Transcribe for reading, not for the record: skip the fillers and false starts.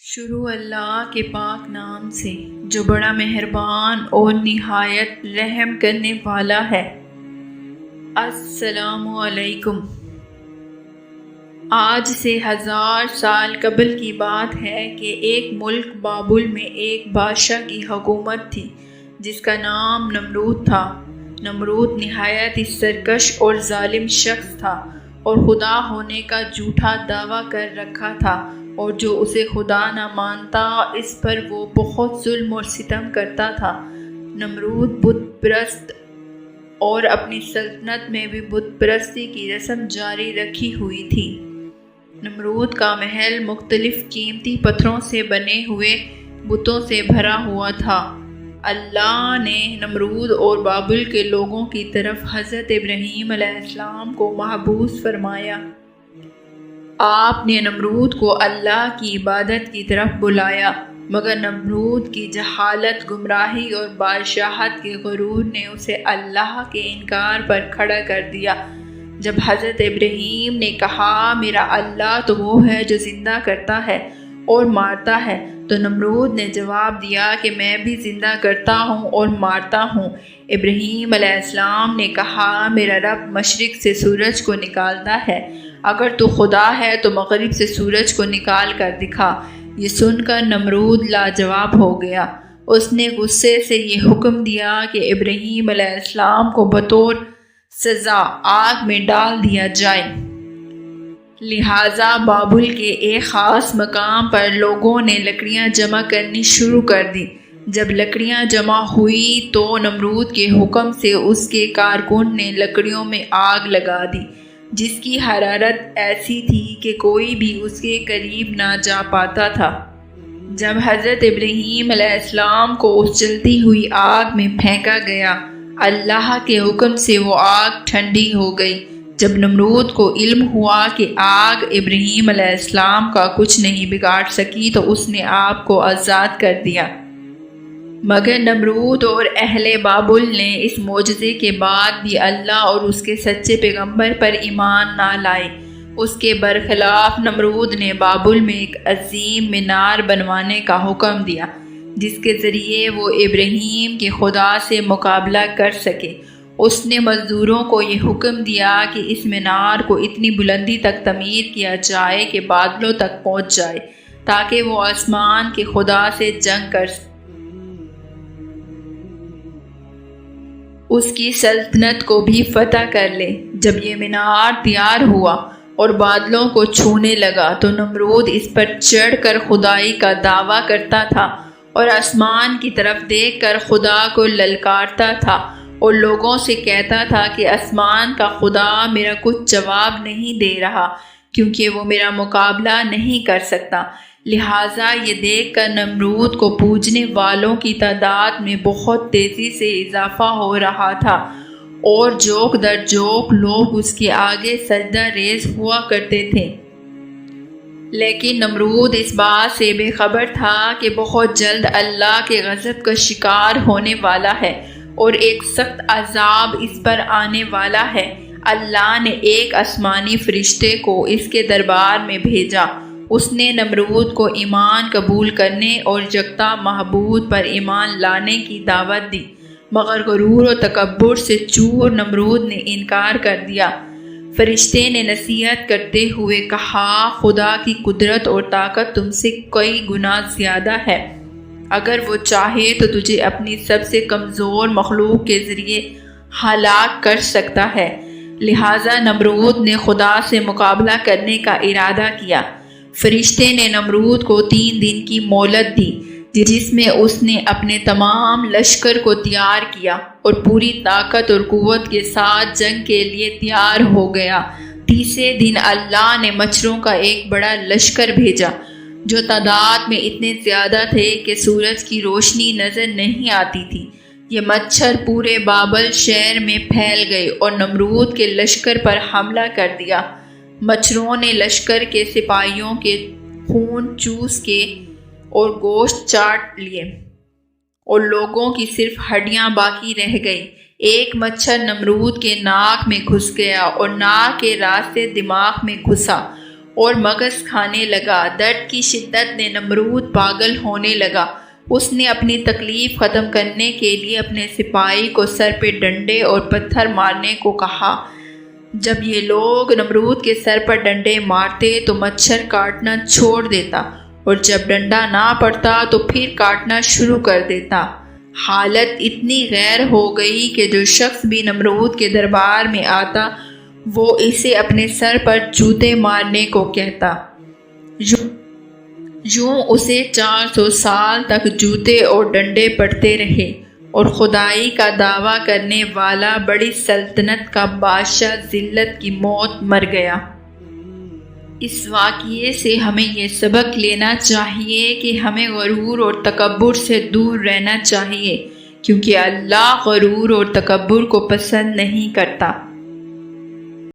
شروع اللہ کے پاک نام سے جو بڑا مہربان اور نہایت رحم کرنے والا ہے۔ السلام علیکم۔ آج سے 1000 سال قبل کی بات ہے کہ ایک ملک بابل میں ایک بادشاہ کی حکومت تھی جس کا نام نمرود تھا۔ نمرود نہایت ہی سرکش اور ظالم شخص تھا اور خدا ہونے کا جھوٹا دعویٰ کر رکھا تھا، اور جو اسے خدا نہ مانتا اس پر وہ بہت ظلم اور ستم کرتا تھا۔ نمرود بت پرست اور اپنی سلطنت میں بھی بت پرستی کی رسم جاری رکھی ہوئی تھی۔ نمرود کا محل مختلف قیمتی پتھروں سے بنے ہوئے بتوں سے بھرا ہوا تھا۔ اللہ نے نمرود اور بابل کے لوگوں کی طرف حضرت ابراہیم علیہ السلام کو محبوس فرمایا۔ آپ نے نمرود کو اللہ کی عبادت کی طرف بلایا، مگر نمرود کی جہالت، گمراہی اور بادشاہت کے غرور نے اسے اللہ کے انکار پر کھڑا کر دیا۔ جب حضرت ابراہیم نے کہا میرا اللہ تو وہ ہے جو زندہ کرتا ہے اور مارتا ہے، تو نمرود نے جواب دیا کہ میں بھی زندہ کرتا ہوں اور مارتا ہوں۔ ابراہیم علیہ السلام نے کہا میرا رب مشرق سے سورج کو نکالتا ہے، اگر تو خدا ہے تو مغرب سے سورج کو نکال کر دکھا۔ یہ سن کر نمرود لاجواب ہو گیا۔ اس نے غصے سے یہ حکم دیا کہ ابراہیم علیہ السلام کو بطور سزا آگ میں ڈال دیا جائے۔ لہٰذا بابل کے ایک خاص مقام پر لوگوں نے لکڑیاں جمع کرنی شروع کر دی۔ جب لکڑیاں جمع ہوئی تو نمرود کے حکم سے اس کے کارکن نے لکڑیوں میں آگ لگا دی، جس کی حرارت ایسی تھی کہ کوئی بھی اس کے قریب نہ جا پاتا تھا۔ جب حضرت ابراہیم علیہ السلام کو اس جلتی ہوئی آگ میں پھینکا گیا، اللہ کے حکم سے وہ آگ ٹھنڈی ہو گئی۔ جب نمرود کو علم ہوا کہ آگ ابراہیم علیہ السلام کا کچھ نہیں بگاڑ سکی تو اس نے آپ کو آزاد کر دیا۔ مگر نمرود اور اہل بابل نے اس معجزے کے بعد بھی اللہ اور اس کے سچے پیغمبر پر ایمان نہ لائے۔ اس کے برخلاف نمرود نے بابل میں ایک عظیم مینار بنوانے کا حکم دیا، جس کے ذریعے وہ ابراہیم کے خدا سے مقابلہ کر سکے۔ اس نے مزدوروں کو یہ حکم دیا کہ اس مینار کو اتنی بلندی تک تعمیر کیا جائے کہ بادلوں تک پہنچ جائے، تاکہ وہ آسمان کے خدا سے جنگ کر سکے، اس کی سلطنت کو بھی فتح کر لے۔ جب یہ مینار تیار ہوا اور بادلوں کو چھونے لگا تو نمرود اس پر چڑھ کر خدائی کا دعویٰ کرتا تھا اور آسمان کی طرف دیکھ کر خدا کو للکارتا تھا اور لوگوں سے کہتا تھا کہ آسمان کا خدا میرا کچھ جواب نہیں دے رہا، کیونکہ وہ میرا مقابلہ نہیں کر سکتا۔ لہٰذا یہ دیکھ کر نمرود کو پوجنے والوں کی تعداد میں بہت تیزی سے اضافہ ہو رہا تھا، اور جوک در جوک لوگ اس کے آگے سجدہ ریز ہوا کرتے تھے۔ لیکن نمرود اس بات سے بے خبر تھا کہ بہت جلد اللہ کے غضب کا شکار ہونے والا ہے اور ایک سخت عذاب اس پر آنے والا ہے۔ اللہ نے ایک آسمانی فرشتے کو اس کے دربار میں بھیجا۔ اس نے نمرود کو ایمان قبول کرنے اور یکتا معبود پر ایمان لانے کی دعوت دی، مگر غرور و تکبر سے چور نمرود نے انکار کر دیا۔ فرشتے نے نصیحت کرتے ہوئے کہا خدا کی قدرت اور طاقت تم سے کئی گنا زیادہ ہے، اگر وہ چاہے تو تجھے اپنی سب سے کمزور مخلوق کے ذریعے ہلاک کر سکتا ہے۔ لہٰذا نمرود نے خدا سے مقابلہ کرنے کا ارادہ کیا۔ فرشتے نے نمرود کو 3 دن کی مہلت دی، جس میں اس نے اپنے تمام لشکر کو تیار کیا اور پوری طاقت اور قوت کے ساتھ جنگ کے لیے تیار ہو گیا۔ تیسرے دن اللہ نے مچھروں کا ایک بڑا لشکر بھیجا، جو تعداد میں اتنے زیادہ تھے کہ سورج کی روشنی نظر نہیں آتی تھی۔ یہ مچھر پورے بابل شہر میں پھیل گئے اور نمرود کے لشکر پر حملہ کر دیا۔ مچھروں نے لشکر کے سپاہیوں کے خون چوس کے اور گوشت چاٹ لیے، اور لوگوں کی صرف ہڈیاں باقی رہ گئی۔ ایک مچھر نمرود کے ناک میں گھس گیا اور ناک کے راستے دماغ میں گھسا، اور مغز کھانے لگا۔ درد کی شدت نے نمرود پاگل ہونے لگا۔ اس نے اپنی تکلیف ختم کرنے کے لیے اپنے سپاہی کو سر پہ ڈنڈے اور پتھر مارنے کو کہا۔ جب یہ لوگ نمرود کے سر پر ڈنڈے مارتے تو مچھر کاٹنا چھوڑ دیتا، اور جب ڈنڈا نہ پڑتا تو پھر کاٹنا شروع کر دیتا۔ حالت اتنی غیر ہو گئی کہ جو شخص بھی نمرود کے دربار میں آتا وہ اسے اپنے سر پر جوتے مارنے کو کہتا۔ یوں اسے 400 سال تک جوتے اور ڈنڈے پڑتے رہے، اور خدائی کا دعویٰ کرنے والا بڑی سلطنت کا بادشاہ ذلت کی موت مر گیا۔ اس واقعے سے ہمیں یہ سبق لینا چاہیے کہ ہمیں غرور اور تکبر سے دور رہنا چاہیے، کیونکہ اللہ غرور اور تکبر کو پسند نہیں کرتا۔